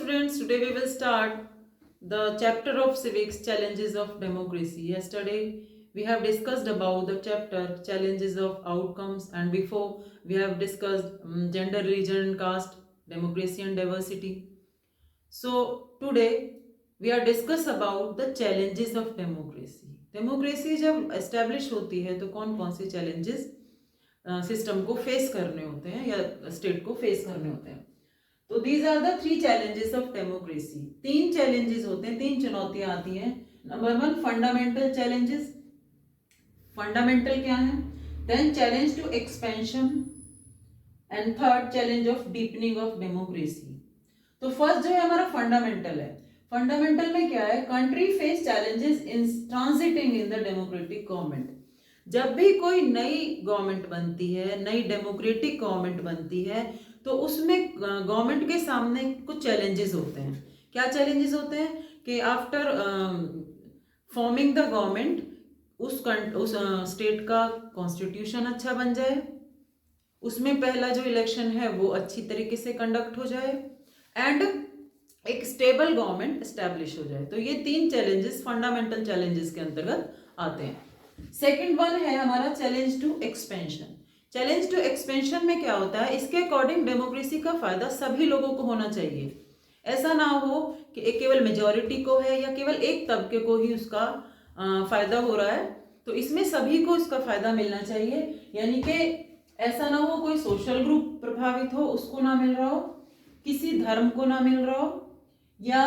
students, today we will start the chapter of civics, challenges of democracy. Yesterday we have discussed about the chapter challenges of outcomes, and before we have discussed gender, religion and caste, democracy and diversity. So today we are discuss about the challenges of democracy. Democracy जब establish होती है तो कौन कौन से challenges system को face करने होते हैं या स्टेट को फेस करने होते हैं. तो these are the 3 challenges of democracy. 3 challenges होते हैं, 3 चुनौतियां आती हैं. Number 1 fundamental challenges. फंडामेंटल क्या है? Then challenge to expansion and third challenge of deepening of democracy. तो फर्स्ट जो है हमारा फंडामेंटल है. फंडामेंटल में क्या है? Country face challenges in transiting in the democratic government. जब भी कोई नई गवर्नमेंट बनती है, नई डेमोक्रेटिक गवर्नमेंट बनती है, तो उसमें गवर्नमेंट के सामने कुछ चैलेंजेस होते हैं. क्या चैलेंजेस होते हैं? कि आफ्टर फॉर्मिंग द गवर्नमेंट उस स्टेट का कॉन्स्टिट्यूशन अच्छा बन जाए, उसमें पहला जो इलेक्शन है वो अच्छी तरीके से कंडक्ट हो जाए एंड एक स्टेबल गवर्नमेंट एस्टैब्लिश हो जाए. तो ये 3 चैलेंजेस फंडामेंटल चैलेंजेस के अंतर्गत आते हैं. सेकंड वन है हमारा challenge to expansion. Challenge to expansion में क्या होता है? इसके अकॉर्डिंग डेमोक्रेसी का फायदा सभी लोगों को होना चाहिए. ऐसा ना हो कि एक केवल मेजॉरिटी को है या केवल एक तबके को ही उसका फायदा हो रहा है. तो इसमें सभी को इसका फायदा मिलना चाहिए. यानी कि ऐसा ना हो कोई सोशल ग्रुप प्रभावित हो, उसको ना मिल रहा हो, किसी धर्म को ना मिल रहा हो, या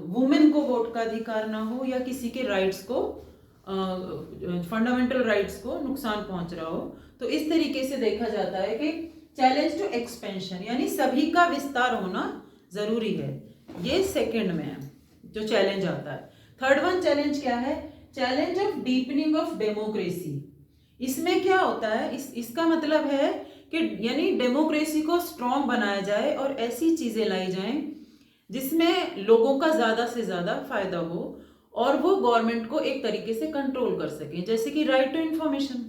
वुमेन को वोट का अधिकार ना हो, या किसी के राइट्स को फंडामेंटल राइट्स को नुकसान पहुंच रहा हो. तो इस तरीके से देखा जाता है कि चैलेंज टू एक्सपेंशन यानी सभी का विस्तार होना जरूरी है. ये सेकंड में है जो चैलेंज आता है. थर्ड वन चैलेंज क्या है? Challenge of deepening of democracy. इसमें क्या होता है? इसका मतलब है कि यानी डेमोक्रेसी को स्ट्रॉन्ग बनाया जाए और ऐसी चीजें लाई जाएं जिसमें लोगों का ज्यादा से ज्यादा फायदा हो और वो गवर्नमेंट को एक तरीके से कंट्रोल कर सके. जैसे कि right to information.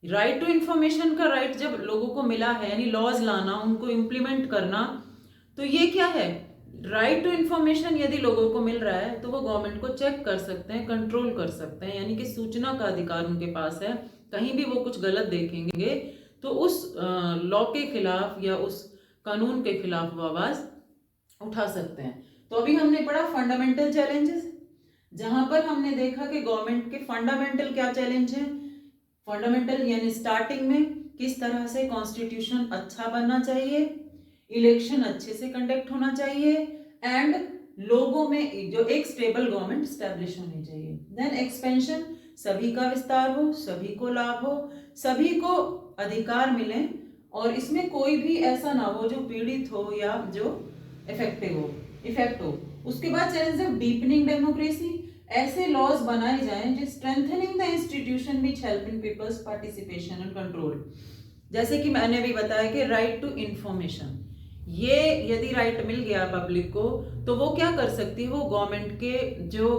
Right to information का राइट जब लोगों को मिला है, यानी लॉज लाना, उनको इम्प्लीमेंट करना, तो ये क्या है? राइट टू इंफॉर्मेशन यदि लोगों को मिल रहा है तो वो गवर्नमेंट को चेक कर सकते हैं, कंट्रोल कर सकते हैं. यानी कि सूचना का अधिकार उनके पास है. कहीं भी वो कुछ गलत देखेंगे तो उस लॉ के खिलाफ या उस कानून के खिलाफ वो आवाज उठा सकते हैं. तो अभी हमने पढ़ा फंडामेंटल चैलेंजेस, जहां पर हमने देखा कि गवर्नमेंट के फंडामेंटल क्या चैलेंज है. फंडामेंटल यानी स्टार्टिंग में किस तरह से कॉन्स्टिट्यूशन अच्छा बनना चाहिए, इलेक्शन अच्छे से कंडक्ट होना चाहिए एंड लोगों में जो एक स्टेबल गवर्नमेंट स्टैब्लिश होनी चाहिए. देन एक्सपेंशन, सभी का विस्तार हो, सभी को लाभ हो, सभी को अधिकार मिले और इसमें कोई भी ऐसा ना हो जो पीड़ित हो या जो इफेक्ट हो. उसके बाद चैलेंज ऑफ डीपनिंग डेमोक्रेसी. ऐसे लॉज बनाए जाएं जो strengthening the institution which help in people's participation and control. जैसे कि मैंने अभी बताया कि राइट टू इंफॉर्मेशन, ये यदि राइट मिल गया पब्लिक को तो वो क्या कर सकती है? वो गवर्नमेंट के जो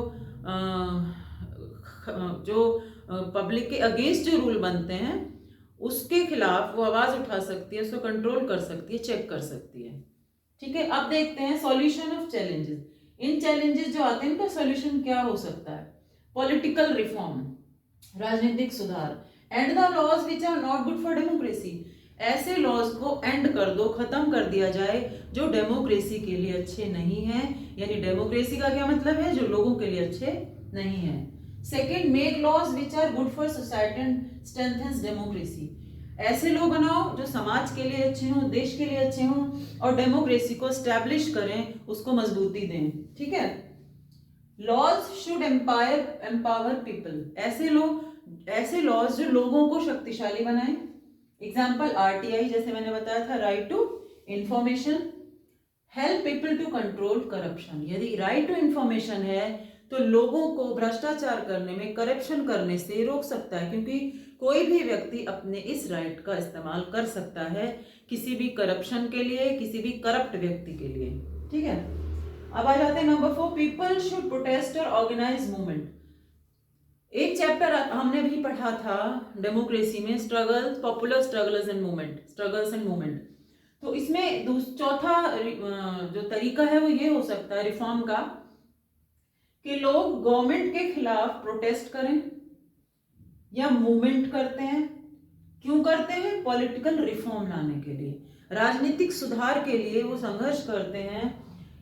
पब्लिक के अगेंस्ट जो रूल बनते हैं उसके खिलाफ वो आवाज उठा सकती है, उसको कंट्रोल कर सकती है, चेक कर सकती है. ठीक है, अब देखते हैं solution of challenges. In challenges जो आते हैं इनका सॉल्यूशन क्या हो सकता है? पॉलिटिकल रिफॉर्म, राजनीतिक सुधार, and the laws which are not good for democracy. ऐसे लॉज को एंड कर दो, खत्म कर दिया जाए जो डेमोक्रेसी के लिए अच्छे नहीं है. यानी डेमोक्रेसी का क्या मतलब है? जो लोगों के लिए अच्छे नहीं है. Second, make laws which are good for society and strengthens democracy. ऐसे लॉ बनाओ जो समाज के लिए अच्छे हों, देश के लिए अच्छे हों और डेमोक्रेसी को स्टैब्लिश करें, उसको मजबूती दें. ठीक है. Laws should empower people. ऐसे लॉज जो लोगों को शक्तिशाली बनाएं. एग्जाम्पल आरटीआई, जैसे मैंने बताया था, right to information. Help people to control corruption. यदि राइट टू इंफॉर्मेशन है तो लोगों को भ्रष्टाचार करने में, करप्शन करने से रोक सकता है, क्योंकि कोई भी व्यक्ति अपने इस राइट का इस्तेमाल कर सकता है किसी भी करप्शन के लिए, किसी भी करप्ट व्यक्ति के लिए. ठीक है. अब आ जाते हैं नंबर 4, पीपल शुड प्रोटेस्ट और ऑर्गेनाइज मूवमेंट. एक चैप्टर हमने भी पढ़ा था डेमोक्रेसी में, struggles, popular struggles and movement. तो इसमें चौथा जो तरीका है वो ये हो सकता है रिफॉर्म का कि लोग गवर्नमेंट के खिलाफ प्रोटेस्ट करें या मूवमेंट करते हैं। क्यों करते हैं? पॉलिटिकल रिफॉर्म लाने के लिए, राजनीतिक सुधार के लिए वो संघर्ष करते हैं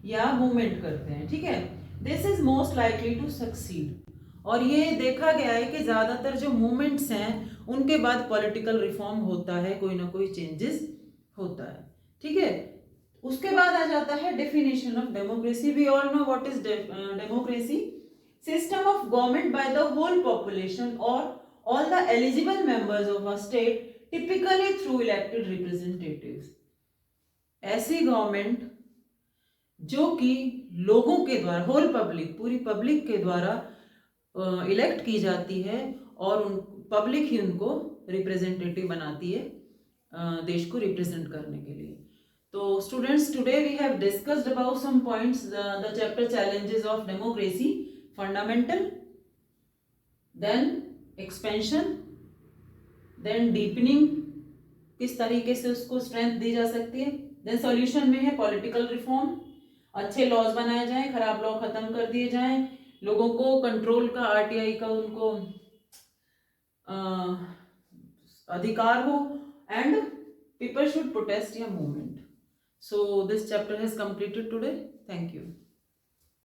या मूवमेंट करते हैं। ठीक है, this is most likely to succeed. और ये देखा गया है कि ज्यादातर जो मूवमेंट्स हैं उनके बाद पॉलिटिकल रिफॉर्म होता है, कोई ना कोई चेंजेस होता है। ठीक है, उसके बाद आ जाता है definition of democracy. We all know what is democracy. System of government by the whole population और all the eligible members of a state typically through elected representatives। ऐसी गवर्नमेंट जो कि लोगों के द्वारा, होल पब्लिक, पूरी पब्लिक के द्वारा इलेक्ट की जाती है और पब्लिक ही उनको रिप्रेजेंटेटिव बनाती है देश को रिप्रेजेंट करने के लिए। तो students, today we have discussed about some points, the chapter challenges of democracy, fundamental, then expansion, then deepening, किस तरीके से उसको स्ट्रेंथ दी जा सकती है, देन सॉल्यूशन में है पॉलिटिकल रिफॉर्म, अच्छे लॉज बनाए जाएं, खराब लॉ खत्म कर दिए जाएं, लोगों को कंट्रोल का, आरटीआई का उनको अधिकार हो, एंड पीपल शुड प्रोटेस्ट या movement. So this chapter has completed today. Thank you.